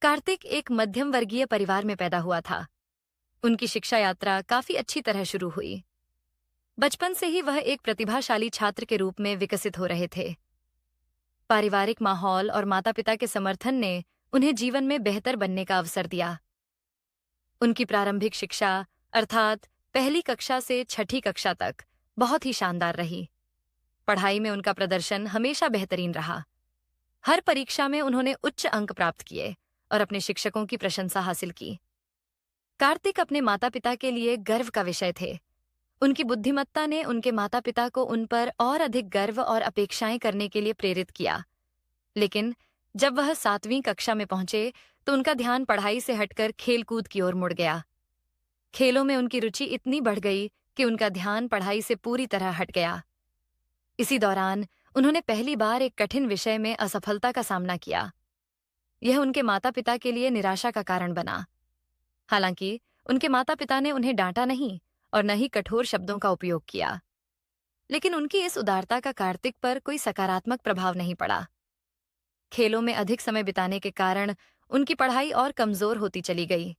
कार्तिक एक मध्यम वर्गीय परिवार में पैदा हुआ था। उनकी शिक्षा यात्रा काफी अच्छी तरह शुरू हुई। बचपन से ही वह एक प्रतिभाशाली छात्र के रूप में विकसित हो रहे थे। पारिवारिक माहौल और माता-पिता के समर्थन ने उन्हें जीवन में बेहतर बनने का अवसर दिया। उनकी प्रारंभिक शिक्षा अर्थात पहली कक्षा से छठी कक्षा तक बहुत ही शानदार रही। पढ़ाई में उनका प्रदर्शन हमेशा बेहतरीन रहा। हर परीक्षा में उन्होंने उच्च अंक प्राप्त किए और अपने शिक्षकों की प्रशंसा हासिल की। कार्तिक अपने माता-पिता के लिए गर्व का विषय थे। उनकी बुद्धिमत्ता ने उनके माता-पिता को उन पर और अधिक गर्व और अपेक्षाएं करने के लिए प्रेरित किया। लेकिन जब वह 7वीं कक्षा में पहुंचे तो उनका ध्यान पढ़ाई से हटकर खेलकूद की ओर मुड़ गया। खेलों में उनकी रुचि इतनी बढ़ गई कि उनका ध्यान पढ़ाई से पूरी तरह हट गया। इसी दौरान उन्होंने पहली बार एक कठिन विषय में असफलता का सामना किया। यह उनके माता-पिता के लिए निराशा का कारण बना। हालांकि उनके माता-पिता ने उन्हें डांटा नहीं और न ही कठोर शब्दों का उपयोग किया, लेकिन उनकी इस उदारता का कार्तिक पर कोई सकारात्मक प्रभाव नहीं पड़ा। खेलों में अधिक समय बिताने के कारण उनकी पढ़ाई और कमजोर होती चली गई।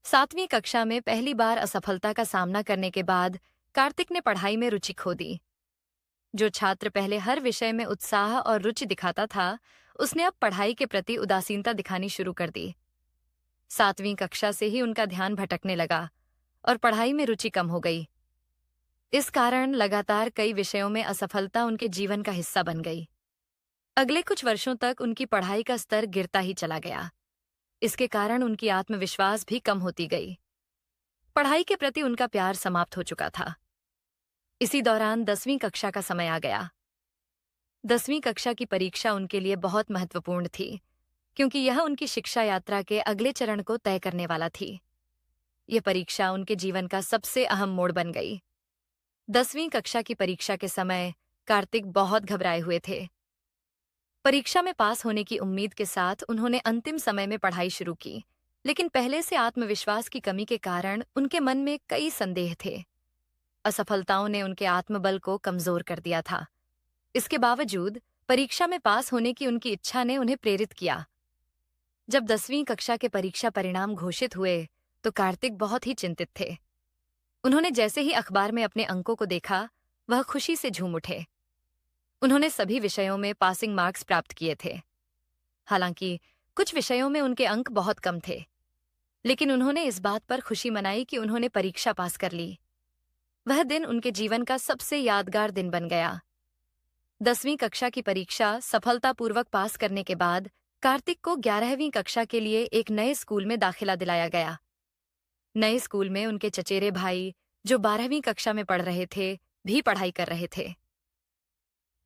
7वीं कक्षा में पहली बार असफलता का सामना करने के बाद कार्तिक ने पढ़ाई में रुचि खो दी। जो छात्र पहले हर विषय में उत्साह और रुचि दिखाता था, उसने अब पढ़ाई के प्रति उदासीनता दिखानी शुरू कर दी। 7वीं कक्षा से ही उनका ध्यान भटकने लगा और पढ़ाई में रुचि कम हो गई। इस कारण लगातार कई विषयों में असफलता उनके जीवन का हिस्सा बन गई। अगले कुछ वर्षों तक उनकी पढ़ाई का स्तर गिरता ही चला गया। इसके कारण उनकी आत्मविश्वास भी कम होती गई। पढ़ाई के प्रति उनका प्यार समाप्त हो चुका था। इसी दौरान 10वीं कक्षा का समय आ गया। 10वीं कक्षा की परीक्षा उनके लिए बहुत महत्वपूर्ण थी, क्योंकि यह उनकी शिक्षा यात्रा के अगले चरण को तय करने वाला थी। यह परीक्षा उनके जीवन का सबसे अहम मोड़ बन गई। 10वीं कक्षा की परीक्षा के समय कार्तिक बहुत घबराए हुए थे। परीक्षा में पास होने की उम्मीद के साथ उन्होंने अंतिम समय में पढ़ाई शुरू की, लेकिन पहले से आत्मविश्वास की कमी के कारण उनके मन में कई संदेह थे। असफलताओं ने उनके आत्मबल को कमजोर कर दिया था। इसके बावजूद परीक्षा में पास होने की उनकी इच्छा ने उन्हें प्रेरित किया। जब 10वीं कक्षा के परीक्षा परिणाम घोषित हुए तो कार्तिक बहुत ही चिंतित थे। उन्होंने जैसे ही अखबार में अपने अंकों को देखा, वह खुशी से झूम उठे। उन्होंने सभी विषयों में पासिंग मार्क्स प्राप्त किए थे। हालांकि कुछ विषयों में उनके अंक बहुत कम थे, लेकिन उन्होंने इस बात पर खुशी मनाई कि उन्होंने परीक्षा पास कर ली। वह दिन उनके जीवन का सबसे यादगार दिन बन गया। 10वीं कक्षा की परीक्षा सफलतापूर्वक पास करने के बाद कार्तिक को 11वीं कक्षा के लिए एक नए स्कूल में दाखिला दिलाया गया। नए स्कूल में उनके चचेरे भाई, जो 12वीं कक्षा में पढ़ रहे थे, भी पढ़ाई कर रहे थे।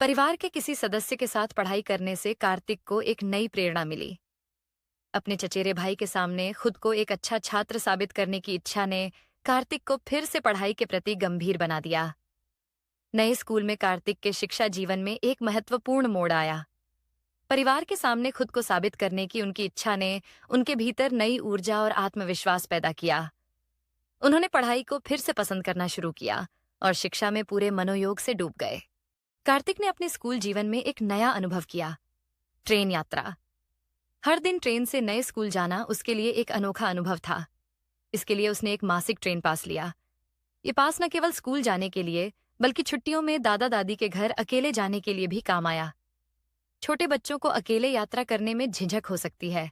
परिवार के किसी सदस्य के साथ पढ़ाई करने से कार्तिक को एक नई प्रेरणा मिली। अपने चचेरे भाई के सामने खुद को एक अच्छा छात्र साबित करने की इच्छा ने कार्तिक को फिर से पढ़ाई के प्रति गंभीर बना दिया। नए स्कूल में कार्तिक के शिक्षा जीवन में एक महत्वपूर्ण मोड़ आया। परिवार के सामने खुद को साबित करने की उनकी इच्छा ने उनके भीतर नई ऊर्जा और आत्मविश्वास पैदा किया। उन्होंने पढ़ाई को फिर से पसंद करना शुरू किया और शिक्षा में पूरे मनोयोग से डूब गए। कार्तिक ने अपने स्कूल जीवन में एक नया अनुभव किया, ट्रेन यात्रा। हर दिन ट्रेन से नए स्कूल जाना उसके लिए एक अनोखा अनुभव था। इसके लिए उसने एक मासिक ट्रेन पास लिया। ये पास न केवल स्कूल जाने के लिए, बल्कि छुट्टियों में दादा दादी के घर अकेले जाने के लिए भी काम आया। छोटे बच्चों को अकेले यात्रा करने में झिझक हो सकती है,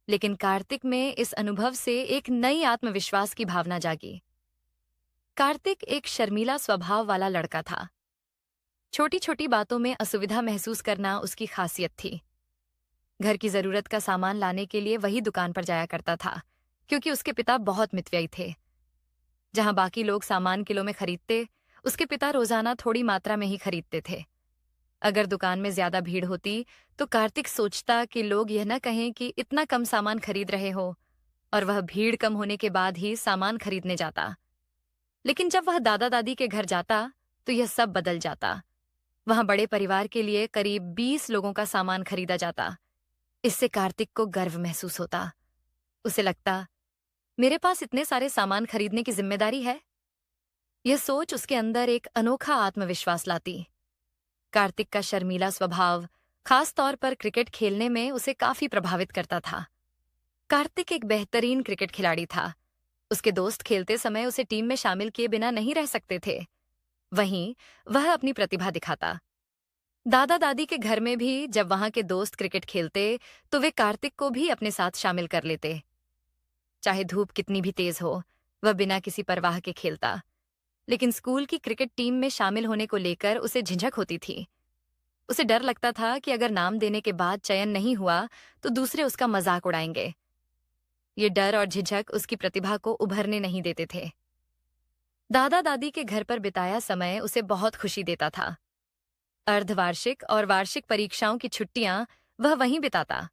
लेकिन कार्तिक में इस अनुभव से एक नई आत्मविश्वास की भावना जागी। कार्तिक एक शर्मीला स्वभाव वाला लड़का था। छोटी छोटी बातों में असुविधा महसूस करना उसकी खासियत थी। घर की जरूरत का सामान लाने के लिए वही दुकान पर जाया करता था, क्योंकि उसके पिता बहुत मितव्ययी थे। जहां बाकी लोग सामान किलो में खरीदते, उसके पिता रोजाना थोड़ी मात्रा में ही खरीदते थे। अगर दुकान में ज्यादा भीड़ होती तो कार्तिक सोचता कि लोग यह न कहें कि इतना कम सामान खरीद रहे हो, और वह भीड़ कम होने के बाद ही सामान खरीदने जाता। लेकिन जब वह दादा दादी के घर जाता तो यह सब बदल जाता। वहां बड़े परिवार के लिए करीब 20 लोगों का सामान खरीदा जाता। इससे कार्तिक को गर्व महसूस होता। उसे लगता, मेरे पास इतने सारे सामान खरीदने की जिम्मेदारी है। यह सोच उसके अंदर एक अनोखा आत्मविश्वास लाती। कार्तिक का शर्मीला स्वभाव, खास तौर पर क्रिकेट खेलने में, उसे काफी प्रभावित करता था। कार्तिक एक बेहतरीन क्रिकेट खिलाड़ी था। उसके दोस्त खेलते समय उसे टीम में शामिल किए बिना नहीं रह सकते थे। वहीं वह अपनी प्रतिभा दिखाता। दादा दादी के घर में भी जब वहां के दोस्त क्रिकेट खेलते तो वे कार्तिक को भी अपने साथ शामिल कर लेते। चाहे धूप कितनी भी तेज हो, वह बिना किसी परवाह के खेलता। लेकिन स्कूल की क्रिकेट टीम में शामिल होने को लेकर उसे झिझक होती थी। उसे डर लगता था कि अगर नाम देने के बाद चयन नहीं हुआ तो दूसरे उसका मजाक उड़ाएंगे। ये डर और झिझक उसकी प्रतिभा को उभरने नहीं देते थे। दादा दादी के घर पर बिताया समय उसे बहुत खुशी देता था। अर्धवार्षिक और वार्षिक परीक्षाओं की छुट्टियां वह वहीं बिताता।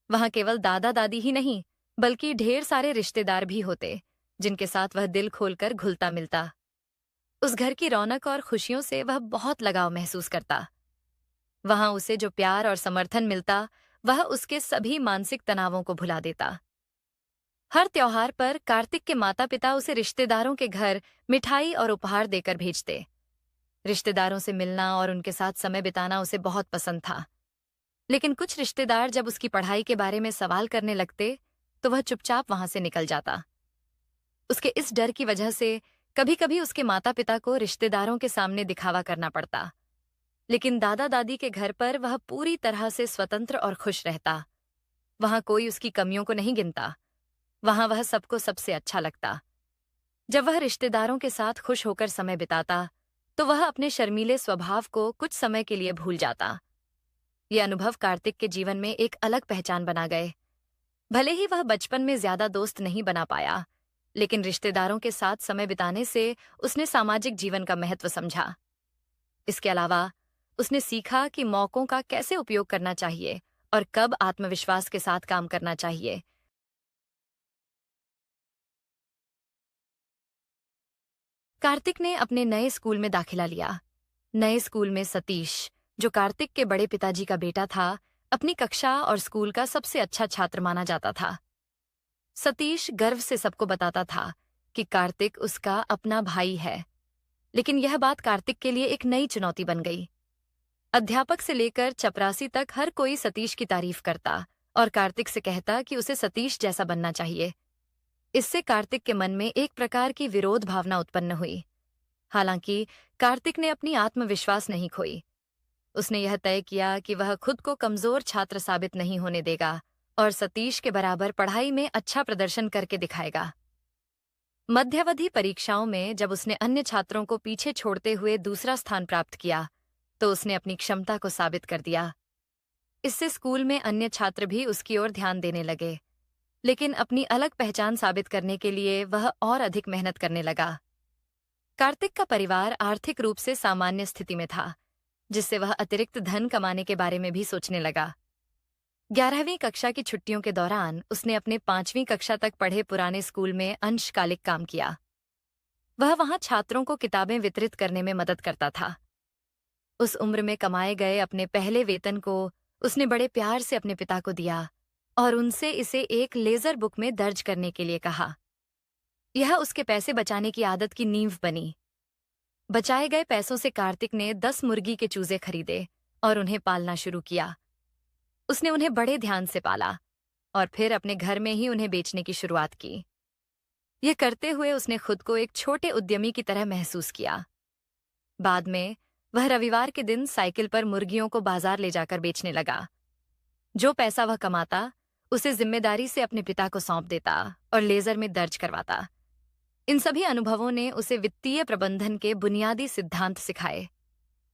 वहां केवल दादा दादी ही नहीं, बल्कि ढेर सारे रिश्तेदार भी होते, जिनके साथ वह दिल खोलकर घुलता मिलता। उस घर की रौनक और खुशियों से वह बहुत लगाव महसूस करता। वहां उसे जो प्यार और समर्थन मिलता, वह उसके सभी मानसिक तनावों को भुला देता। हर त्योहार पर कार्तिक के माता पिता उसे रिश्तेदारों के घर मिठाई और उपहार देकर भेजते। रिश्तेदारों से मिलना और उनके साथ समय बिताना उसे बहुत पसंद था। लेकिन कुछ रिश्तेदार जब उसकी पढ़ाई के बारे में सवाल करने लगते तो वह चुपचाप वहां से निकल जाता। उसके इस डर की वजह से कभी कभी उसके माता पिता को रिश्तेदारों के सामने दिखावा करना पड़ता। लेकिन दादा दादी के घर पर वह पूरी तरह से स्वतंत्र और खुश रहता। वहां कोई उसकी कमियों को नहीं गिनता। वहां वह सबको सबसे अच्छा लगता। जब वह रिश्तेदारों के साथ खुश होकर समय बिताता तो वह अपने शर्मीले स्वभाव को कुछ समय के लिए भूल जाता। ये अनुभव कार्तिक के जीवन में एक अलग पहचान बना गए। भले ही वह बचपन में ज्यादा दोस्त नहीं बना पाया, लेकिन रिश्तेदारों के साथ समय बिताने से उसने सामाजिक जीवन का महत्व समझा। इसके अलावा उसने सीखा कि मौकों का कैसे उपयोग करना चाहिए और कब आत्मविश्वास के साथ काम करना चाहिए। कार्तिक ने अपने नए स्कूल में दाखिला लिया। नए स्कूल में सतीश, जो कार्तिक के बड़े पिताजी का बेटा था, अपनी कक्षा और स्कूल का सबसे अच्छा छात्र माना जाता था। सतीश गर्व से सबको बताता था कि कार्तिक उसका अपना भाई है। लेकिन यह बात कार्तिक के लिए एक नई चुनौती बन गई। अध्यापक से लेकर चपरासी तक हर कोई सतीश की तारीफ करता और कार्तिक से कहता कि उसे सतीश जैसा बनना चाहिए। इससे कार्तिक के मन में एक प्रकार की विरोध भावना उत्पन्न हुई। हालांकि कार्तिक ने अपनी आत्मविश्वास नहीं खोई। उसने यह तय किया कि वह खुद को कमजोर छात्र साबित नहीं होने देगा और सतीश के बराबर पढ़ाई में अच्छा प्रदर्शन करके दिखाएगा। मध्यावधि परीक्षाओं में जब उसने अन्य छात्रों को पीछे छोड़ते हुए दूसरा स्थान प्राप्त किया तो उसने अपनी क्षमता को साबित कर दिया। इससे स्कूल में अन्य छात्र भी उसकी ओर ध्यान देने लगे। लेकिन अपनी अलग पहचान साबित करने के लिए वह और अधिक मेहनत करने लगा। कार्तिक का परिवार आर्थिक रूप से सामान्य स्थिति में था, जिससे वह अतिरिक्त धन कमाने के बारे में भी सोचने लगा। 11वीं कक्षा की छुट्टियों के दौरान उसने अपने 5वीं कक्षा तक पढ़े पुराने स्कूल में अंशकालिक काम किया। वह वहां छात्रों को किताबें वितरित करने में मदद करता था। उस उम्र में कमाए गए अपने पहले वेतन को उसने बड़े प्यार से अपने पिता को दिया और उनसे इसे एक लेजर बुक में दर्ज करने के लिए कहा। यह उसके पैसे बचाने की आदत की नींव बनी। बचाए गए पैसों से कार्तिक ने 10 मुर्गी के चूजे खरीदे और उन्हें पालना शुरू किया। उसने उन्हें बड़े ध्यान से पाला और फिर अपने घर में ही उन्हें बेचने की शुरुआत की। यह करते हुए उसने खुद को एक छोटे उद्यमी की तरह महसूस किया। बाद में वह रविवार के दिन साइकिल पर मुर्गियों को बाजार ले जाकर बेचने लगा। जो पैसा वह कमाता उसे जिम्मेदारी से अपने पिता को सौंप देता और लेजर में दर्ज करवाता। इन सभी अनुभवों ने उसे वित्तीय प्रबंधन के बुनियादी सिद्धांत सिखाए।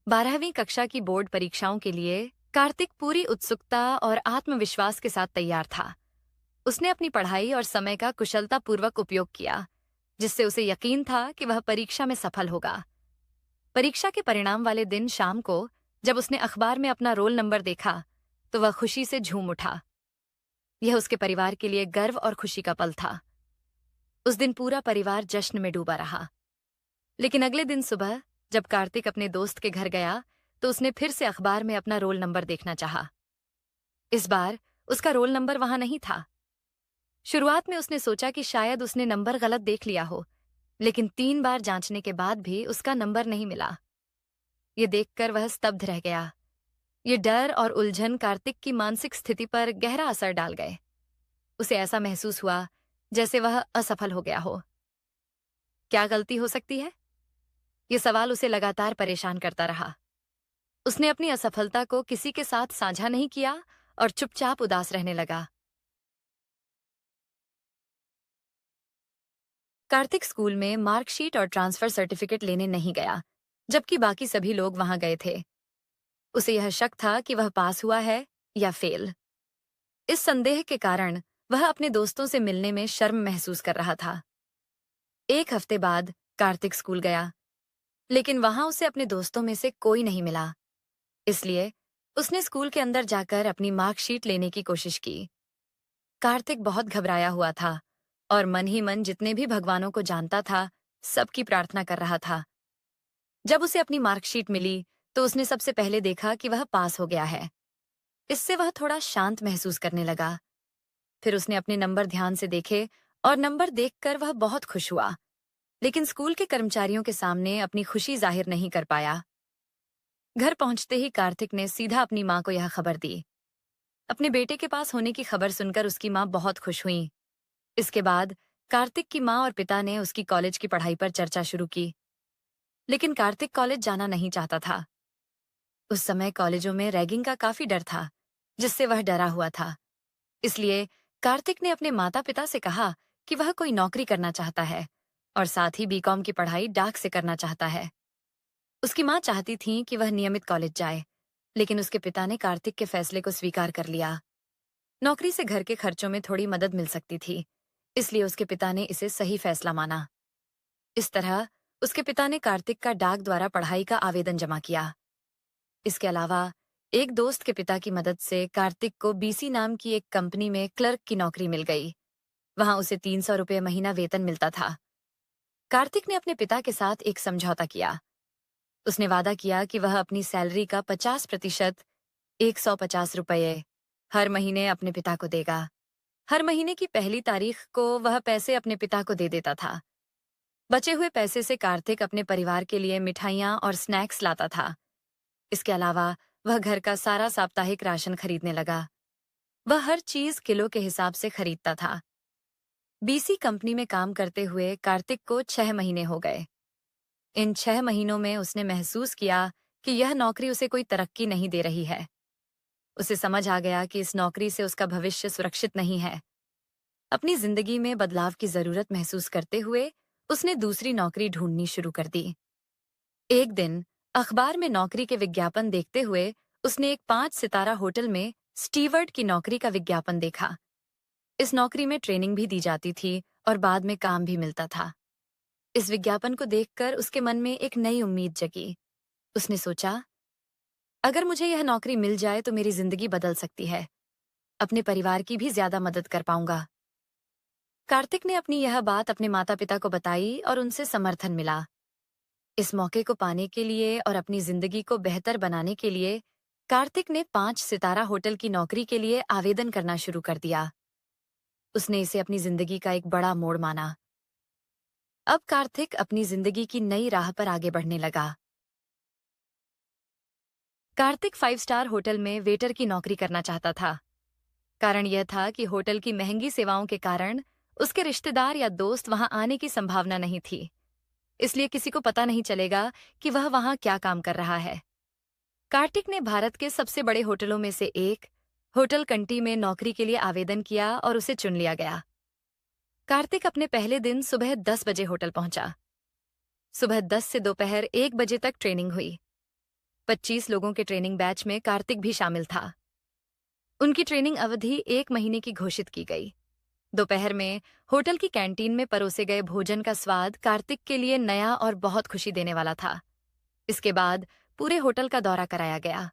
12वीं कक्षा की बोर्ड परीक्षाओं के लिए कार्तिक पूरी उत्सुकता और आत्मविश्वास के साथ तैयार था। उसने अपनी पढ़ाई और समय का कुशलतापूर्वक उपयोग किया, जिससे उसे यकीन था कि वह परीक्षा में सफल होगा। परीक्षा के परिणाम वाले दिन शाम को जब उसने अखबार में अपना रोल नंबर देखा तो वह खुशी से झूम उठा। यह उसके परिवार के लिए गर्व और खुशी का पल था। उस दिन पूरा परिवार जश्न में डूबा रहा। लेकिन अगले दिन सुबह जब कार्तिक अपने दोस्त के घर गया तो उसने फिर से अखबार में अपना रोल नंबर देखना चाहा। इस बार उसका रोल नंबर वहां नहीं था। शुरुआत में उसने सोचा कि शायद उसने नंबर गलत देख लिया हो, लेकिन 3 बार जांचने के बाद भी उसका नंबर नहीं मिला। ये देखकर वह स्तब्ध रह गया। ये डर और उलझन कार्तिक की मानसिक स्थिति पर गहरा असर डाल गए। उसे ऐसा महसूस हुआ जैसे वह असफल हो गया हो। क्या गलती हो सकती है? ये सवाल उसे लगातार परेशान करता रहा। उसने अपनी असफलता को किसी के साथ साझा नहीं किया और चुपचाप उदास रहने लगा। कार्तिक स्कूल में मार्कशीट और ट्रांसफर सर्टिफिकेट लेने नहीं गया, जबकि बाकी सभी लोग वहां गए थे। उसे यह शक था कि वह पास हुआ है या फेल। इस संदेह के कारण वह अपने दोस्तों से मिलने में शर्म महसूस कर रहा था। एक हफ्ते बाद कार्तिक स्कूल गया, लेकिन वहां उसे अपने दोस्तों में से कोई नहीं मिला। इसलिए उसने स्कूल के अंदर जाकर अपनी मार्कशीट लेने की कोशिश की। कार्तिक बहुत घबराया हुआ था और मन ही मन जितने भी भगवानों को जानता था, सबकी प्रार्थना कर रहा था। जब उसे अपनी मार्कशीट मिली तो उसने सबसे पहले देखा कि वह पास हो गया है। इससे वह थोड़ा शांत महसूस करने लगा। फिर उसने अपने नंबर ध्यान से देखे और नंबर देखकर वह बहुत खुश हुआ, लेकिन स्कूल के कर्मचारियों के सामने अपनी खुशी जाहिर नहीं कर पाया। घर पहुंचते ही कार्तिक ने सीधा अपनी मां को यह खबर दी। अपने बेटे के पास होने की खबर सुनकर उसकी मां बहुत खुश हुई। इसके बाद कार्तिक की मां और पिता ने उसकी कॉलेज की पढ़ाई पर चर्चा शुरू की, लेकिन कार्तिक कॉलेज जाना नहीं चाहता था। उस समय कॉलेजों में रैगिंग का काफी डर था, जिससे वह डरा हुआ था। इसलिए कार्तिक ने अपने माता पिता से कहा कि वह कोई नौकरी करना चाहता है और साथ ही बीकॉम की पढ़ाई डाक से करना चाहता है। उसकी मां चाहती थी कि वह नियमित कॉलेज जाए, लेकिन उसके पिता ने कार्तिक के फैसले को स्वीकार कर लिया। नौकरी से घर के खर्चों में थोड़ी मदद मिल सकती थी, इसलिए उसके पिता ने इसे सही फैसला माना। इस तरह उसके पिता ने कार्तिक का डाक द्वारा पढ़ाई का आवेदन जमा किया। इसके अलावा एक दोस्त के पिता की मदद से कार्तिक को बीसी नाम की एक कंपनी में क्लर्क की नौकरी मिल गई। वहां उसे 300 रुपये महीना वेतन मिलता था। कार्तिक ने अपने पिता के साथ एक समझौता किया। उसने वादा किया कि वह अपनी सैलरी का 50%, 150 रुपये हर महीने अपने पिता को देगा। हर महीने की पहली तारीख को वह पैसे अपने पिता को दे देता था। बचे हुए पैसे से कार्तिक अपने परिवार के लिए मिठाइयाँ और स्नैक्स लाता था। इसके अलावा वह घर का सारा साप्ताहिक राशन खरीदने लगा। वह हर चीज किलो के हिसाब से खरीदता था। बीसी कंपनी में काम करते हुए कार्तिक को 6 महीने हो गए। इन 6 महीनों में उसने महसूस किया कि यह नौकरी उसे कोई तरक्की नहीं दे रही है। उसे समझ आ गया कि इस नौकरी से उसका भविष्य सुरक्षित नहीं है। अपनी जिंदगी में बदलाव की जरूरत महसूस करते हुए उसने दूसरी नौकरी ढूंढनी शुरू कर दी। एक दिन अखबार में नौकरी के विज्ञापन देखते हुए उसने एक 5 सितारा होटल में स्टीवर्ड की नौकरी का विज्ञापन देखा। इस नौकरी में ट्रेनिंग भी दी जाती थी और बाद में काम भी मिलता था। इस विज्ञापन को देखकर उसके मन में एक नई उम्मीद जगी। उसने सोचा, अगर मुझे यह नौकरी मिल जाए तो मेरी जिंदगी बदल सकती है। अपने परिवार की भी ज्यादा मदद कर पाऊंगा। कार्तिक ने अपनी यह बात अपने माता पिता को बताई और उनसे समर्थन मिला। इस मौके को पाने के लिए और अपनी जिंदगी को बेहतर बनाने के लिए कार्तिक ने 5 सितारा होटल की नौकरी के लिए आवेदन करना शुरू कर दिया। उसने इसे अपनी जिंदगी का एक बड़ा मोड़ माना। अब कार्तिक अपनी जिंदगी की नई राह पर आगे बढ़ने लगा। कार्तिक 5 स्टार होटल में वेटर की नौकरी करना चाहता था। कारण यह था कि होटल की महंगी सेवाओं के कारण उसके रिश्तेदार या दोस्त वहां आने की संभावना नहीं थी। इसलिए किसी को पता नहीं चलेगा कि वह वहां क्या काम कर रहा है। कार्तिक ने भारत के सबसे बड़े होटलों में से एक होटल कंटी में नौकरी के लिए आवेदन किया और उसे चुन लिया गया। कार्तिक अपने पहले दिन सुबह 10 बजे होटल पहुंचा। सुबह 10 से दोपहर 1 बजे तक ट्रेनिंग हुई। 25 लोगों के ट्रेनिंग बैच में कार्तिक भी शामिल था। उनकी ट्रेनिंग अवधि 1 महीने की घोषित की गई। दोपहर में होटल की कैंटीन में परोसे गए भोजन का स्वाद कार्तिक के लिए नया और बहुत खुशी देने वाला था। इसके बाद पूरे होटल का दौरा कराया गया।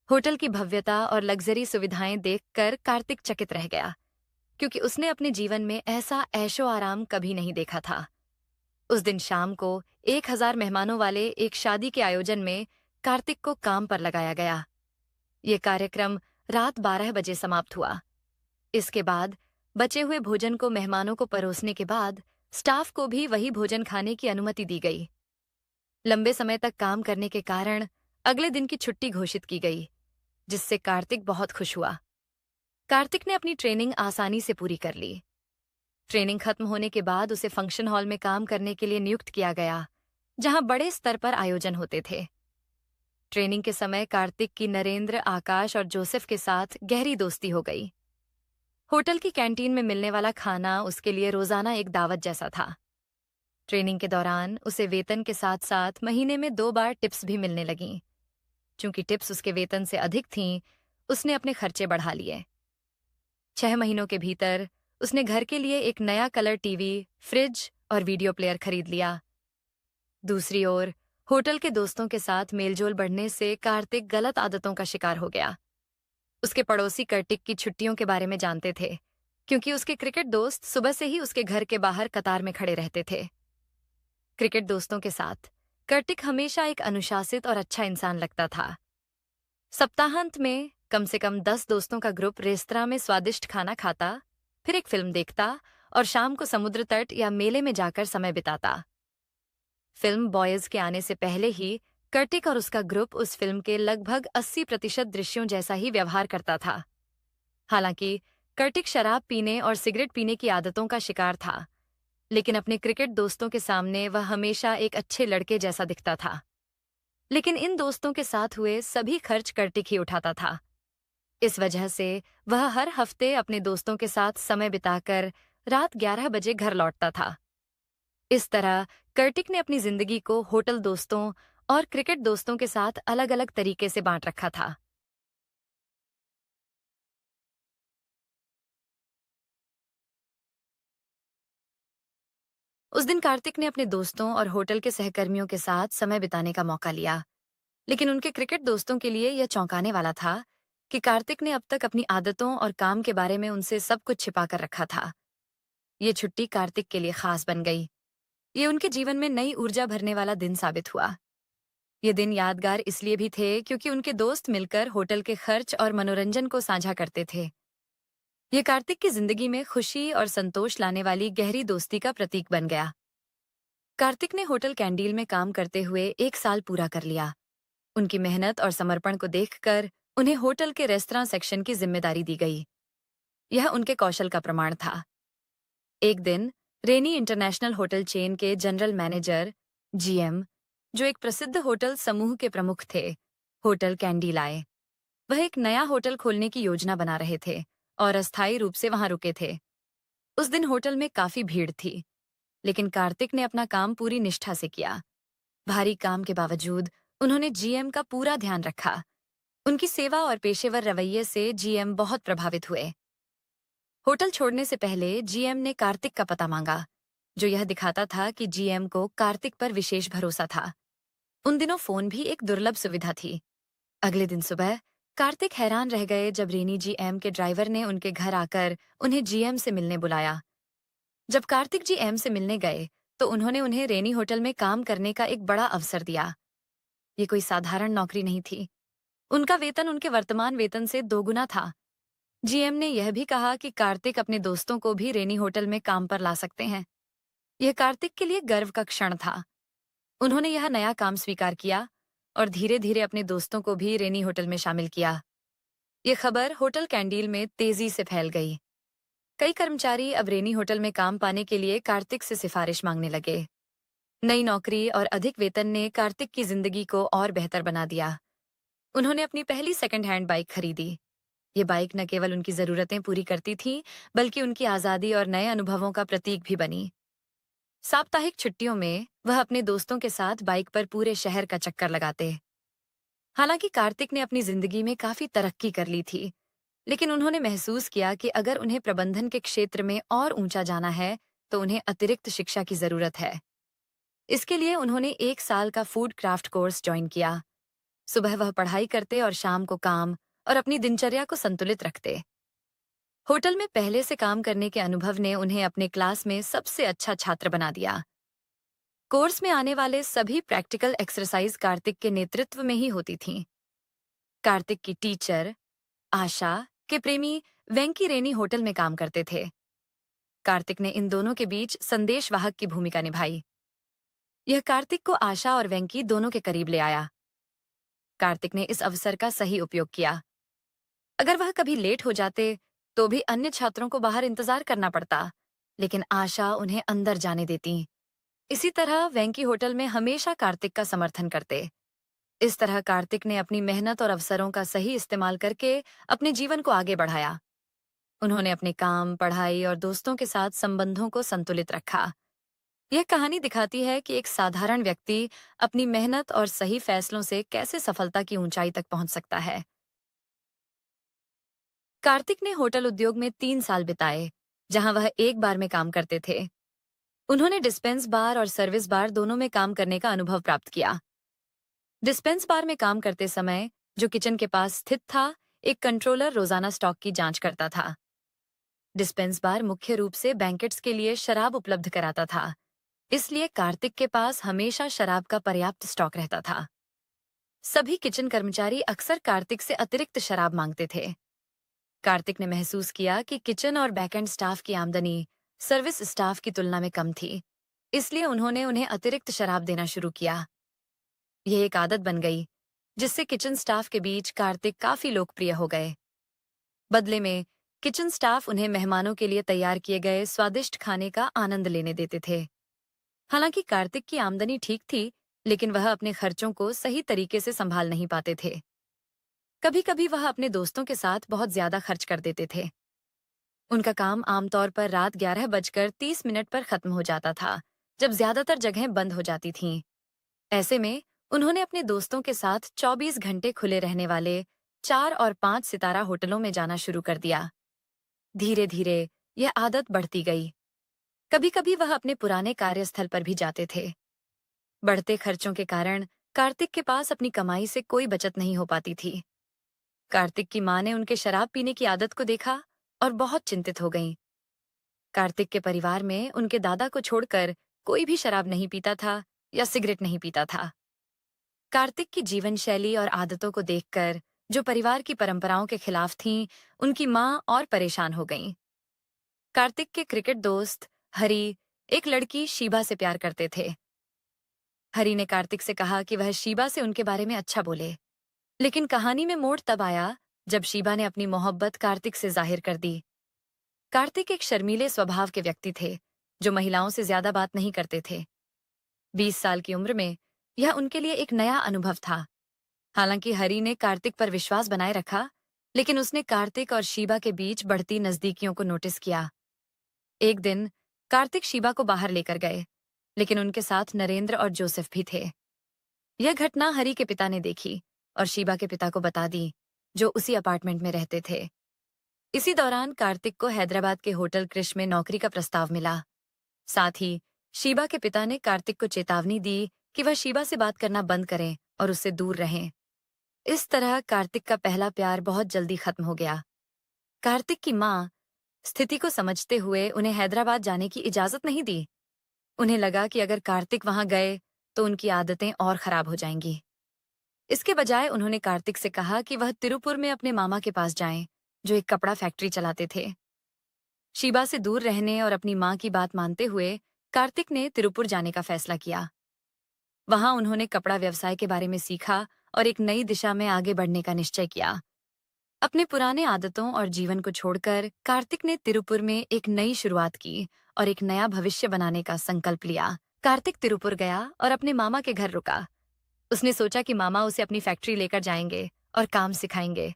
होटल की भव्यता और लग्जरी सुविधाएं देखकर कार्तिक चकित रह गया, क्योंकि उसने अपने जीवन में ऐसा ऐशो आराम कभी नहीं देखा था। उस दिन शाम को 1000 मेहमानों वाले एक शादी के आयोजन में कार्तिक को काम पर लगाया गया। ये कार्यक्रम रात 12 बजे समाप्त हुआ। इसके बाद बचे हुए भोजन को मेहमानों को परोसने के बाद स्टाफ को भी वही भोजन खाने की अनुमति दी गई। लंबे समय तक काम करने के कारण अगले दिन की छुट्टी घोषित की गई, जिससे कार्तिक बहुत खुश हुआ। कार्तिक ने अपनी ट्रेनिंग आसानी से पूरी कर ली। ट्रेनिंग खत्म होने के बाद उसे फंक्शन हॉल में काम करने के लिए नियुक्त किया गया, जहां बड़े स्तर पर आयोजन होते थे। ट्रेनिंग के समय कार्तिक की नरेंद्र, आकाश और जोसेफ के साथ गहरी दोस्ती हो गई। होटल की कैंटीन में मिलने वाला खाना उसके लिए रोजाना एक दावत जैसा था। ट्रेनिंग के दौरान उसे वेतन के साथ साथ महीने में 2 बार टिप्स भी मिलने लगीं। चूंकि टिप्स उसके वेतन से अधिक थीं, उसने अपने खर्चे बढ़ा लिए। 6 महीनों के भीतर उसने घर के लिए एक नया कलर टीवी, फ्रिज और वीडियो प्लेयर खरीद लिया। दूसरी ओर होटल के दोस्तों के साथ मेलजोल बढ़ने से कार्तिक गलत आदतों का शिकार हो गया। उसके पड़ोसी कार्तिक की छुट्टियों के बारे में जानते थे, क्योंकि उसके क्रिकेट दोस्त सुबह से ही उसके घर के बाहर कतार में खड़े रहते थे। क्रिकेट दोस्तों के साथ कार्तिक हमेशा एक अनुशासित और अच्छा इंसान लगता था। सप्ताहांत में कम से कम 10 दोस्तों का ग्रुप रेस्तरां में स्वादिष्ट खाना खाता, फिर एक फिल्म देखता और शाम को समुद्र तट या मेले में जाकर समय बिताता। फिल्म बॉयज के आने से पहले ही कार्तिक और उसका ग्रुप उस फिल्म के लगभग 80% दृश्यों जैसा ही व्यवहार करता था। हालांकि कार्तिक शराब पीने और सिगरेट पीने की आदतों का शिकार था, लेकिन अपने क्रिकेट दोस्तों के सामने वह हमेशा एक अच्छे लड़के जैसा दिखता था। लेकिन इन दोस्तों के साथ हुए सभी खर्च कार्तिक ही उठाता था। इस वजह से वह हर हफ्ते अपने दोस्तों के साथ समय बिताकर रात 11 बजे घर लौटता था। इस तरह कार्तिक ने अपनी जिंदगी को होटल दोस्तों और क्रिकेट दोस्तों के साथ अलग अलग तरीके से बांट रखा था। उस दिन कार्तिक ने अपने दोस्तों और होटल के सहकर्मियों के साथ समय बिताने का मौका लिया, लेकिन उनके क्रिकेट दोस्तों के लिए यह चौंकाने वाला था कि कार्तिक ने अब तक अपनी आदतों और काम के बारे में उनसे सब कुछ छिपा कर रखा था। ये छुट्टी कार्तिक के लिए खास बन गई। ये उनके जीवन में नई ऊर्जा भरने वाला दिन साबित हुआ। ये दिन यादगार इसलिए भी थे क्योंकि उनके दोस्त मिलकर होटल के खर्च और मनोरंजन को साझा करते थे। ये कार्तिक की जिंदगी में खुशी और संतोष लाने वाली गहरी दोस्ती का प्रतीक बन गया। कार्तिक ने होटल कैंडील में काम करते हुए 1 साल पूरा कर लिया। उनकी मेहनत और समर्पण को देखकर उन्हें होटल के रेस्तरां सेक्शन की जिम्मेदारी दी गई। यह उनके कौशल का प्रमाण था। एक दिन रेनी इंटरनेशनल होटल चेन के जनरल मैनेजर, जीएम, जो एक प्रसिद्ध होटल समूह के प्रमुख थे, होटल कैंडील आए। वह एक नया होटल खोलने की योजना बना रहे थे और अस्थायी रूप से वहां रुके थे। उस दिन होटल में काफी भीड़ थी, लेकिन कार्तिक ने अपना काम पूरी निष्ठा से किया। भारी काम के बावजूद उन्होंने जीएम का पूरा ध्यान रखा। उनकी सेवा और पेशेवर रवैये से जीएम बहुत प्रभावित हुए। होटल छोड़ने से पहले जीएम ने कार्तिक का पता मांगा, जो यह दिखाता था कि जीएम को कार्तिक पर विशेष भरोसा था। उन दिनों फोन भी एक दुर्लभ सुविधा थी। अगले दिन सुबह कार्तिक हैरान रह गए जब रेनी जीएम के ड्राइवर ने उनके घर आकर उन्हें जीएम से मिलने बुलाया। जब कार्तिक जीएम से मिलने गए तो उन्होंने उन्हें रेनी होटल में काम करने का एक बड़ा अवसर दिया। ये कोई साधारण नौकरी नहीं थी। उनका वेतन उनके वर्तमान वेतन से 2 गुना था। जीएम ने यह भी कहा कि कार्तिक अपने दोस्तों को भी रेनी होटल में काम पर ला सकते हैं। यह कार्तिक के लिए गर्व का क्षण था। उन्होंने यह नया काम स्वीकार किया और धीरे धीरे अपने दोस्तों को भी रेनी होटल में शामिल किया। ये खबर होटल कैंडील में तेजी से फैल गई। कई कर्मचारी अब रेनी होटल में काम पाने के लिए कार्तिक से सिफारिश मांगने लगे। नई नौकरी और अधिक वेतन ने कार्तिक की जिंदगी को और बेहतर बना दिया। उन्होंने अपनी पहली सेकंड हैंड बाइक खरीदी। ये बाइक न केवल उनकी जरूरतें पूरी करती थी, बल्कि उनकी आजादी और नए अनुभवों का प्रतीक भी बनी। साप्ताहिक छुट्टियों में वह अपने दोस्तों के साथ बाइक पर पूरे शहर का चक्कर लगाते। हालांकि कार्तिक ने अपनी जिंदगी में काफी तरक्की कर ली थी, लेकिन उन्होंने महसूस किया कि अगर उन्हें प्रबंधन के क्षेत्र में और ऊंचा जाना है तो उन्हें अतिरिक्त शिक्षा की जरूरत है। इसके लिए उन्होंने 1 साल का फूड क्राफ्ट कोर्स ज्वाइन किया। सुबह वह पढ़ाई करते और शाम को काम और अपनी दिनचर्या को संतुलित रखते। होटल में पहले से काम करने के अनुभव ने उन्हें अपने क्लास में सबसे अच्छा छात्र बना दिया। कोर्स में आने वाले सभी प्रैक्टिकल एक्सरसाइज कार्तिक के नेतृत्व में ही होती थीं। कार्तिक की टीचर, आशा के प्रेमी वेंकी रेनी होटल में काम करते थे। कार्तिक ने इन दोनों के बीच संदेशवाहक की भूमिका निभाई। यह कार्तिक को आशा और वेंकी दोनों के करीब ले आया। कार्तिक ने इस अवसर का सही उपयोग किया। अगर वह कभी लेट हो जाते तो भी अन्य छात्रों को बाहर इंतजार करना पड़ता, लेकिन आशा उन्हें अंदर जाने देती। इसी तरह वेंकी होटल में हमेशा कार्तिक का समर्थन करते। इस तरह कार्तिक ने अपनी मेहनत और अवसरों का सही इस्तेमाल करके अपने जीवन को आगे बढ़ाया। उन्होंने अपने काम, पढ़ाई और दोस्तों के साथ संबंधों को संतुलित रखा। यह कहानी दिखाती है कि एक साधारण व्यक्ति अपनी मेहनत और सही फैसलों से कैसे सफलता की ऊंचाई तक पहुंच सकता है। कार्तिक ने होटल उद्योग में 3 साल बिताए, जहां वह एक बार में काम करते थे। उन्होंने डिस्पेंस बार और सर्विस बार दोनों में काम करने का अनुभव प्राप्त किया। डिस्पेंस बार में काम करते समय, जो किचन के पास स्थित था, एक कंट्रोलर रोजाना स्टॉक की जांच करता था। डिस्पेंस बार मुख्य रूप से बैंकेट्स के लिए शराब उपलब्ध कराता था, इसलिए कार्तिक के पास हमेशा शराब का पर्याप्त स्टॉक रहता था। सभी किचन कर्मचारी अक्सर कार्तिक से अतिरिक्त शराब मांगते थे। कार्तिक ने महसूस किया कि किचन और बैकएंड स्टाफ की आमदनी सर्विस स्टाफ की तुलना में कम थी, इसलिए उन्होंने उन्हें अतिरिक्त शराब देना शुरू किया। यह एक आदत बन गई, जिससे किचन स्टाफ के बीच कार्तिक काफी लोकप्रिय हो गए। बदले में किचन स्टाफ उन्हें मेहमानों के लिए तैयार किए गए स्वादिष्ट खाने का आनंद लेने देते थे। हालांकि कार्तिक की आमदनी ठीक थी, लेकिन वह अपने खर्चों को सही तरीके से संभाल नहीं पाते थे। कभी कभी वह अपने दोस्तों के साथ बहुत ज्यादा खर्च कर देते थे। उनका काम आमतौर पर रात 11:30 पर खत्म हो जाता था, जब ज्यादातर जगहें बंद हो जाती थीं। ऐसे में उन्होंने अपने दोस्तों के साथ 24 घंटे खुले रहने वाले 4 और 5 सितारा होटलों में जाना शुरू कर दिया। धीरे धीरे यह आदत बढ़ती गई। कभी कभी वह अपने पुराने कार्यस्थल पर भी जाते थे। बढ़ते खर्चों के कारण कार्तिक के पास अपनी कमाई से कोई बचत नहीं हो पाती थी। कार्तिक की मां ने उनके शराब पीने की आदत को देखा और बहुत चिंतित हो गईं। कार्तिक के परिवार में उनके दादा को छोड़कर कोई भी शराब नहीं पीता था या सिगरेट नहीं पीता था। कार्तिक की जीवन शैली और आदतों को देखकर, जो परिवार की परंपराओं के खिलाफ थीं, उनकी मां और परेशान हो गईं। कार्तिक के क्रिकेट दोस्त हरी एक लड़की शीबा से प्यार करते थे। हरी ने कार्तिक से कहा कि वह शीबा से उनके बारे में अच्छा बोले, लेकिन कहानी में मोड़ तब आया जब शीबा ने अपनी मोहब्बत कार्तिक से जाहिर कर दी। कार्तिक एक शर्मीले स्वभाव के व्यक्ति थे, जो महिलाओं से ज्यादा बात नहीं करते थे। 20 साल की उम्र में यह उनके लिए एक नया अनुभव था। हालांकि हरी ने कार्तिक पर विश्वास बनाए रखा, लेकिन उसने कार्तिक और शीबा के बीच बढ़ती नजदीकियों को नोटिस किया। एक दिन कार्तिक शीबा को बाहर लेकर गए, लेकिन उनके साथ नरेंद्र और जोसेफ भी थे। यह घटना हरी के पिता ने देखी और शीबा के पिता को बता दी, जो उसी अपार्टमेंट में रहते थे। इसी दौरान कार्तिक को हैदराबाद के होटल क्रिश में नौकरी का प्रस्ताव मिला। साथ ही शीबा के पिता ने कार्तिक को चेतावनी दी कि वह शीबा से बात करना बंद करें और उससे दूर रहें। इस तरह कार्तिक का पहला प्यार बहुत जल्दी खत्म हो गया। कार्तिक की मां स्थिति को समझते हुए उन्हें हैदराबाद जाने की इजाजत नहीं दी। उन्हें लगा कि अगर कार्तिक वहां गए तो उनकी आदतें और खराब हो जाएंगी। इसके बजाय उन्होंने कार्तिक से कहा कि वह तिरुपुर में अपने मामा के पास जाएं, जो एक कपड़ा फैक्ट्री चलाते थे। शीबा से दूर रहने और अपनी मां की बात मानते हुए कार्तिक ने तिरुपुर जाने का फैसला किया। वहां उन्होंने कपड़ा व्यवसाय के बारे में सीखा और एक नई दिशा में आगे बढ़ने का निश्चय किया। अपने पुराने आदतों और जीवन को छोड़कर कार्तिक ने तिरुपुर में एक नई शुरुआत की और एक नया भविष्य बनाने का संकल्प लिया। कार्तिक तिरुपुर गया और अपने मामा के घर रुका। उसने सोचा कि मामा उसे अपनी फैक्ट्री लेकर जाएंगे और काम सिखाएंगे।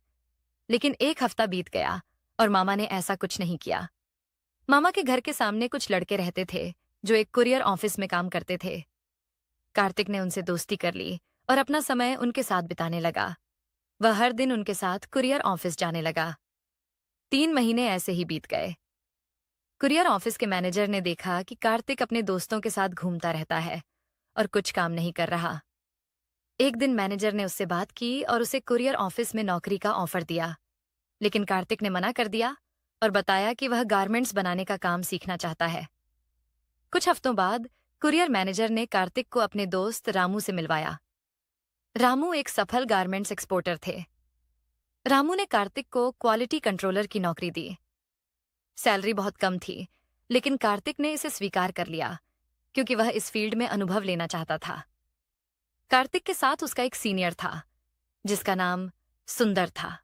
लेकिन एक हफ्ता बीत गया और मामा ने ऐसा कुछ नहीं किया। मामा के घर के सामने कुछ लड़के रहते थे, जो एक कुरियर ऑफिस में काम करते थे। कार्तिक ने उनसे दोस्ती कर ली और अपना समय उनके साथ बिताने लगा। वह हर दिन उनके साथ कुरियर ऑफिस जाने लगा। 3 महीने ऐसे ही बीत गए। कुरियर ऑफिस के मैनेजर ने देखा कि कार्तिक अपने दोस्तों के साथ घूमता रहता है और कुछ काम नहीं कर रहा। एक दिन मैनेजर ने उससे बात की और उसे कुरियर ऑफिस में नौकरी का ऑफर दिया, लेकिन कार्तिक ने मना कर दिया और बताया कि वह गारमेंट्स बनाने का काम सीखना चाहता है। कुछ हफ्तों बाद कुरियर मैनेजर ने कार्तिक को अपने दोस्त रामू से मिलवाया। रामू एक सफल गारमेंट्स एक्सपोर्टर थे। रामू ने कार्तिक को क्वालिटी कंट्रोलर की नौकरी दी। सैलरी बहुत कम थी, लेकिन कार्तिक ने इसे स्वीकार कर लिया क्योंकि वह इस फील्ड में अनुभव लेना चाहता था। कार्तिक के साथ उसका एक सीनियर था, जिसका नाम सुंदर था।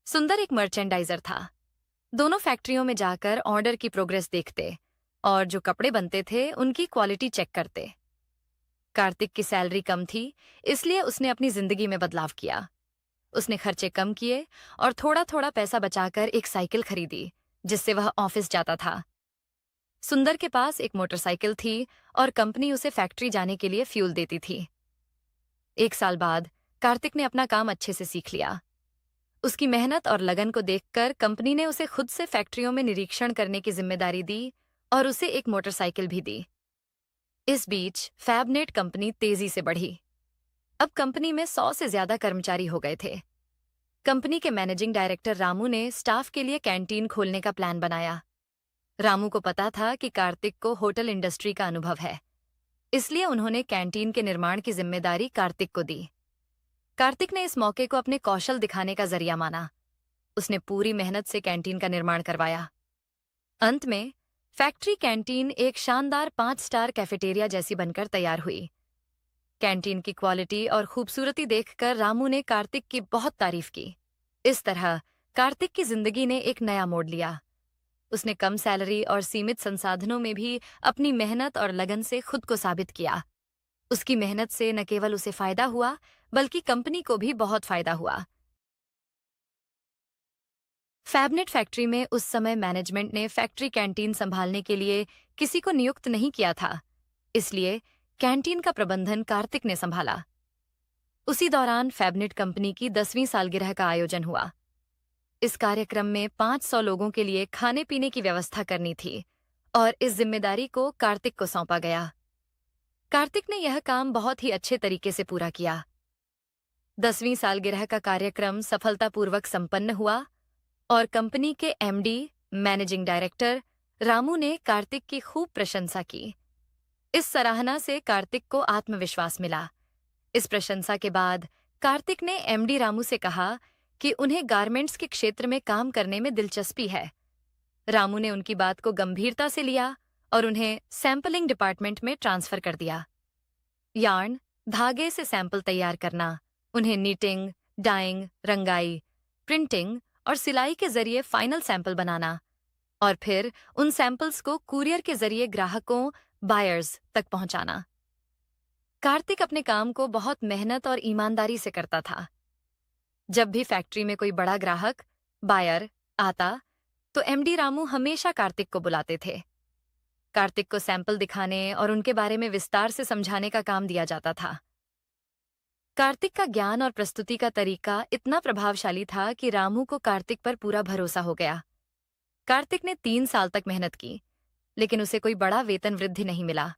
सुंदर एक मर्चेंडाइजर था। दोनों फैक्ट्रियों में जाकर ऑर्डर की प्रोग्रेस देखते और जो कपड़े बनते थे उनकी क्वालिटी चेक करते। कार्तिक की सैलरी कम थी, इसलिए उसने अपनी जिंदगी में बदलाव किया। उसने खर्चे कम किए और थोड़ा थोड़ा पैसा बचाकर एक साइकिल खरीदी, जिससे वह ऑफिस जाता था। सुंदर के पास एक मोटरसाइकिल थी और कंपनी उसे फैक्ट्री जाने के लिए फ्यूल देती थी। 1 साल बाद कार्तिक ने अपना काम अच्छे से सीख लिया। उसकी मेहनत और लगन को देखकर कंपनी ने उसे खुद से फैक्ट्रियों में निरीक्षण करने की जिम्मेदारी दी और उसे एक मोटरसाइकिल भी दी। इस बीच फैबनेट कंपनी तेजी से बढ़ी। अब कंपनी में 100 से ज्यादा कर्मचारी हो गए थे। कंपनी के मैनेजिंग डायरेक्टर रामू ने स्टाफ के लिए कैंटीन खोलने का प्लान बनाया। रामू को पता था कि कार्तिक को होटल इंडस्ट्री का अनुभव है, इसलिए उन्होंने कैंटीन के निर्माण की जिम्मेदारी कार्तिक को दी। कार्तिक ने इस मौके को अपने कौशल दिखाने का जरिया माना। उसने पूरी मेहनत से कैंटीन का निर्माण करवाया। अंत में फैक्ट्री कैंटीन एक शानदार 5 स्टार कैफेटेरिया जैसी बनकर तैयार हुई। कैंटीन की क्वालिटी और खूबसूरती देखकर रामू ने कार्तिक की बहुत तारीफ की। इस तरह कार्तिक की जिंदगी ने एक नया मोड़ लिया। उसने कम सैलरी और सीमित संसाधनों में भी अपनी मेहनत और लगन से खुद को साबित किया। उसकी मेहनत से न केवल उसे फायदा हुआ, बल्कि कंपनी को भी बहुत फायदा हुआ। फैबनेट फैक्ट्री में उस समय मैनेजमेंट ने फैक्ट्री कैंटीन संभालने के लिए किसी को नियुक्त नहीं किया था, इसलिए कैंटीन का प्रबंधन कार्तिक ने संभाला। उसी दौरान फैबनेट कंपनी की 10वीं सालगिरह का आयोजन हुआ। इस कार्यक्रम में 500 लोगों के लिए खाने पीने की व्यवस्था करनी थी और इस जिम्मेदारी को कार्तिक को सौंपा गया। कार्तिक ने यह काम बहुत ही अच्छे तरीके से पूरा किया। 10वीं सालगिरह का कार्यक्रम सफलतापूर्वक संपन्न हुआ और कंपनी के एमडी, मैनेजिंग डायरेक्टर रामू ने कार्तिक की खूब प्रशंसा की। इस सराहना से कार्तिक को आत्मविश्वास मिला। इस प्रशंसा के बाद कार्तिक ने एमडी रामू से कहा कि उन्हें गारमेंट्स के क्षेत्र में काम करने में दिलचस्पी है। रामू ने उनकी बात को गंभीरता से लिया और उन्हें सैंपलिंग डिपार्टमेंट में ट्रांसफर कर दिया। यार्न, धागे से सैंपल तैयार करना, उन्हें नीटिंग, डाइंग, रंगाई, प्रिंटिंग और सिलाई के जरिए फाइनल सैंपल बनाना और फिर उन सैंपल्स को कुरियर के जरिए ग्राहकों, बायर्स तक पहुंचाना। कार्तिक अपने काम को बहुत मेहनत और ईमानदारी से करता था। जब भी फैक्ट्री में कोई बड़ा ग्राहक, बायर आता, तो एमडी रामू हमेशा कार्तिक को बुलाते थे। कार्तिक को सैंपल दिखाने और उनके बारे में विस्तार से समझाने का काम दिया जाता था। कार्तिक का ज्ञान और प्रस्तुति का तरीका इतना प्रभावशाली था कि रामू को कार्तिक पर पूरा भरोसा हो गया। कार्तिक ने 3 साल तक मेहनत की, लेकिन उसे कोई बड़ा वेतन वृद्धि नहीं मिला।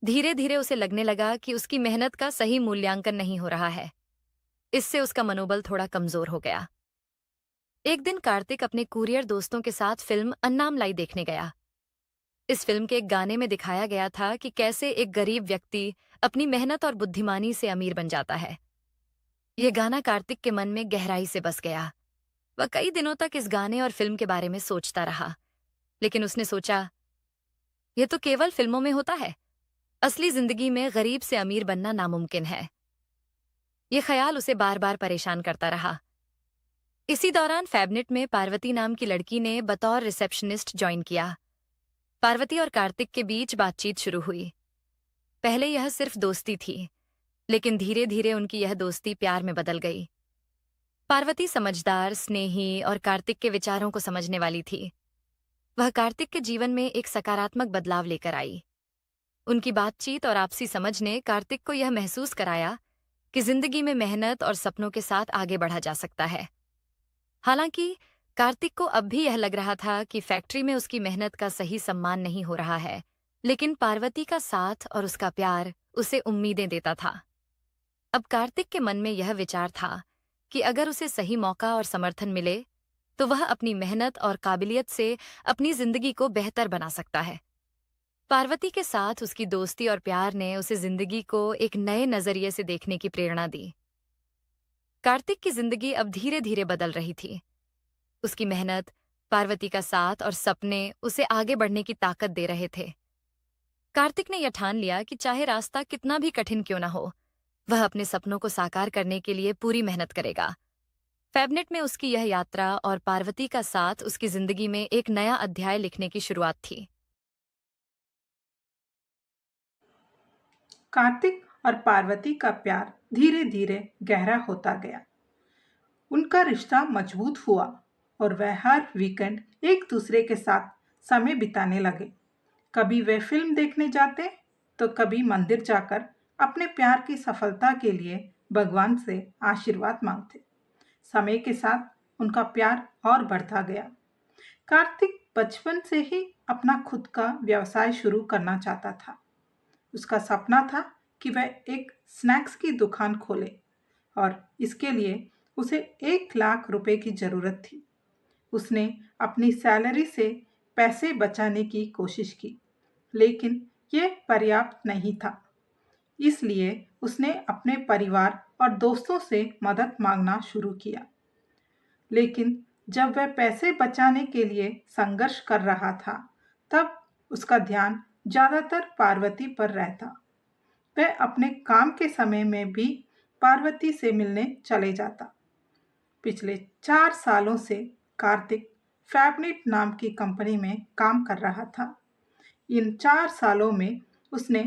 धीरे धीरे उसे लगने लगा कि उसकी मेहनत का सही मूल्यांकन नहीं हो रहा है। इससे उसका मनोबल थोड़ा कमजोर हो गया। एक दिन कार्तिक अपने कुरियर दोस्तों के साथ फिल्म अन्नामलाई देखने गया। इस फिल्म के एक गाने में दिखाया गया था कि कैसे एक गरीब व्यक्ति अपनी मेहनत और बुद्धिमानी से अमीर बन जाता है। यह गाना कार्तिक के मन में गहराई से बस गया। वह कई दिनों तक इस गाने और फिल्म के बारे में सोचता रहा, लेकिन उसने सोचा, यह तो केवल फिल्मों में होता है। असली जिंदगी में गरीब से अमीर बनना नामुमकिन है। यह ख्याल उसे बार बार परेशान करता रहा। इसी दौरान फैबनेट में पार्वती नाम की लड़की ने बतौर रिसेप्शनिस्ट ज्वाइन किया। पार्वती और कार्तिक के बीच बातचीत शुरू हुई। पहले यह सिर्फ दोस्ती थी, लेकिन धीरे धीरे उनकी यह दोस्ती प्यार में बदल गई। पार्वती समझदार, स्नेही और कार्तिक के विचारों को समझने वाली थी। वह कार्तिक के जीवन में एक सकारात्मक बदलाव लेकर आई। उनकी बातचीत और आपसी समझ ने कार्तिक को यह महसूस कराया कि जिंदगी में मेहनत और सपनों के साथ आगे बढ़ा जा सकता है। हालांकि कार्तिक को अब भी यह लग रहा था कि फैक्ट्री में उसकी मेहनत का सही सम्मान नहीं हो रहा है, लेकिन पार्वती का साथ और उसका प्यार उसे उम्मीदें देता था। अब कार्तिक के मन में यह विचार था कि अगर उसे सही मौका और समर्थन मिले, तो वह अपनी मेहनत और काबिलियत से अपनी जिंदगी को बेहतर बना सकता है। पार्वती के साथ उसकी दोस्ती और प्यार ने उसे जिंदगी को एक नए नजरिए से देखने की प्रेरणा दी। कार्तिक की जिंदगी अब धीरे धीरे बदल रही थी। उसकी मेहनत, पार्वती का साथ और सपने उसे आगे बढ़ने की ताकत दे रहे थे। कार्तिक ने यह ठान लिया कि चाहे रास्ता कितना भी कठिन क्यों न हो, वह अपने सपनों को साकार करने के लिए पूरी मेहनत करेगा। फैबनेट में उसकी यह यात्रा और पार्वती का साथ उसकी जिंदगी में एक नया अध्याय लिखने की शुरुआत थी। कार्तिक और पार्वती का प्यार धीरे धीरे गहरा होता गया। उनका रिश्ता मजबूत हुआ और वह हर वीकेंड एक दूसरे के साथ समय बिताने लगे। कभी वे फिल्म देखने जाते तो कभी मंदिर जाकर अपने प्यार की सफलता के लिए भगवान से आशीर्वाद मांगते। समय के साथ उनका प्यार और बढ़ता गया। कार्तिक बचपन से ही अपना खुद का व्यवसाय शुरू करना चाहता था। उसका सपना था कि वह एक स्नैक्स की दुकान खोले और इसके लिए उसे 1 लाख रुपए की जरूरत थी। उसने अपनी सैलरी से पैसे बचाने की कोशिश की, लेकिन यह पर्याप्त नहीं था। इसलिए उसने अपने परिवार और दोस्तों से मदद मांगना शुरू किया। लेकिन जब वह पैसे बचाने के लिए संघर्ष कर रहा था, तब उसका ध्यान ज्यादातर पार्वती पर रहता। वह अपने काम के समय में भी पार्वती से मिलने चले जाता। पिछले 4 सालों से कार्तिक फैबनेट नाम की कंपनी में काम कर रहा था। इन 4 सालों में उसने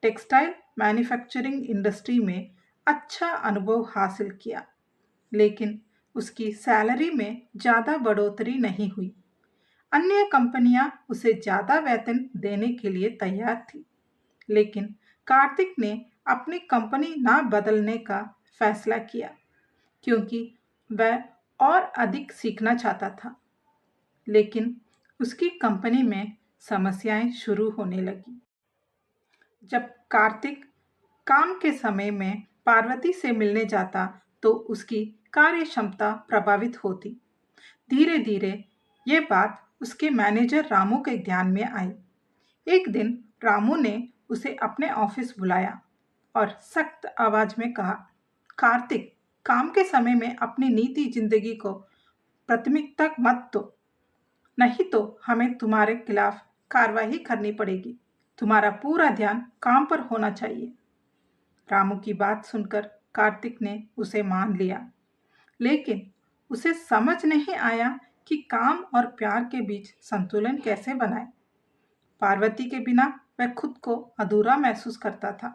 टेक्सटाइल मैन्युफैक्चरिंग इंडस्ट्री में अच्छा अनुभव हासिल किया, लेकिन उसकी सैलरी में ज़्यादा बढ़ोतरी नहीं हुई। अन्य कंपनियां उसे ज़्यादा वेतन देने के लिए तैयार थी, लेकिन कार्तिक ने अपनी कंपनी ना बदलने का फैसला किया, क्योंकि वह और अधिक सीखना चाहता था। लेकिन उसकी कंपनी में समस्याएं शुरू होने लगी। जब कार्तिक काम के समय में पार्वती से मिलने जाता तो उसकी कार्य क्षमता प्रभावित होती। धीरे धीरे ये बात उसके मैनेजर रामू के ध्यान में आई। एक दिन रामू ने उसे अपने ऑफिस बुलाया और सख्त आवाज में कहा, कार्तिक, काम के समय में अपनी निजी जिंदगी को प्राथमिकता मत दो, नहीं तो हमें तुम्हारे खिलाफ कार्रवाई करनी पड़ेगी। तुम्हारा पूरा ध्यान काम पर होना चाहिए। रामू की बात सुनकर कार्तिक ने उसे मान लिया, लेकिन उसे समझ नहीं आया कि काम और प्यार के बीच संतुलन कैसे बनाए। पार्वती के बिना वह खुद को अधूरा महसूस करता था।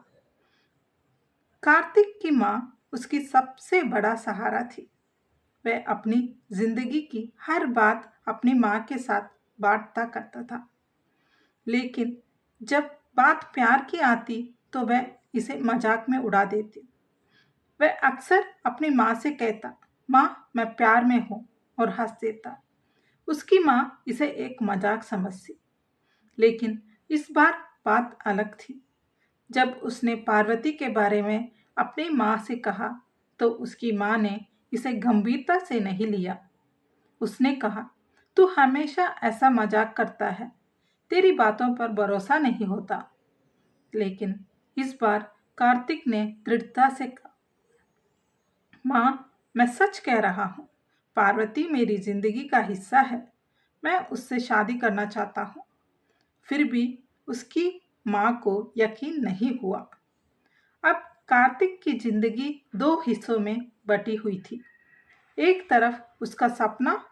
कार्तिक की माँ उसकी सबसे बड़ा सहारा थी। वह अपनी जिंदगी की हर बात अपनी माँ के साथ बांटता करता था, लेकिन जब बात प्यार की आती तो वह इसे मजाक में उड़ा देती। वह अक्सर अपनी माँ से कहता, माँ मैं प्यार में हूँ, और हंस देता। उसकी माँ इसे एक मजाक समझती, लेकिन इस बार बात अलग थी। जब उसने पार्वती के बारे में अपनी माँ से कहा तो उसकी माँ ने इसे गंभीरता से नहीं लिया। उसने कहा, तू हमेशा ऐसा मजाक करता है, तेरी बातों पर भरोसा नहीं होता। लेकिन इस बार कार्तिक ने दृढ़ता से कहा, माँ मैं सच कह रहा हूँ, पार्वती मेरी जिंदगी का हिस्सा है, मैं उससे शादी करना चाहता हूँ। फिर भी उसकी माँ को यकीन नहीं हुआ। अब कार्तिक की जिंदगी 2 हिस्सों में बटी हुई थी। एक तरफ उसका सपना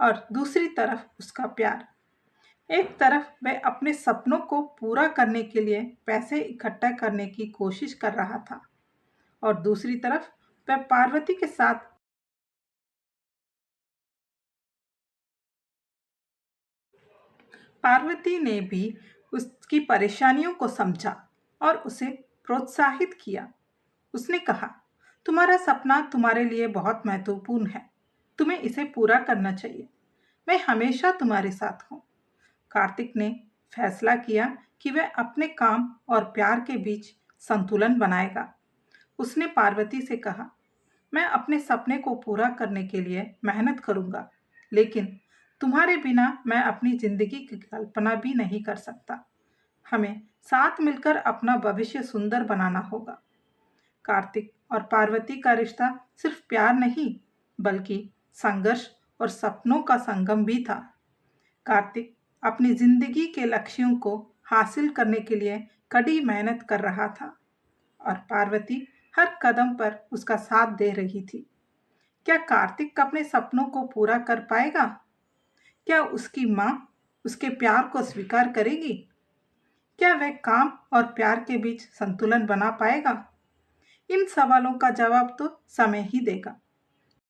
और दूसरी तरफ उसका प्यार। एक तरफ वह अपने सपनों को पूरा करने के लिए पैसे इकट्ठा करने की कोशिश कर रहा था और दूसरी तरफ वह पार्वती के साथ पार्वती ने भी उसकी परेशानियों को समझा और उसे प्रोत्साहित किया। उसने कहा, तुम्हारा सपना तुम्हारे लिए बहुत महत्वपूर्ण है, तुम्हें इसे पूरा करना चाहिए, मैं हमेशा तुम्हारे साथ हूँ। कार्तिक ने फैसला किया कि वह अपने काम और प्यार के बीच संतुलन बनाएगा। उसने पार्वती से कहा, मैं अपने सपने को पूरा करने के लिए मेहनत करूंगा, लेकिन तुम्हारे बिना मैं अपनी जिंदगी की कल्पना भी नहीं कर सकता। हमें साथ मिलकर अपना भविष्य सुंदर बनाना होगा। कार्तिक और पार्वती का रिश्ता सिर्फ प्यार नहीं, बल्कि संघर्ष और सपनों का संगम भी था। कार्तिक अपनी जिंदगी के लक्ष्यों को हासिल करने के लिए कड़ी मेहनत कर रहा था और पार्वती हर कदम पर उसका साथ दे रही थी। क्या कार्तिक अपने सपनों को पूरा कर पाएगा? क्या उसकी माँ उसके प्यार को स्वीकार करेगी? क्या वह काम और प्यार के बीच संतुलन बना पाएगा? इन सवालों का जवाब तो समय ही देगा।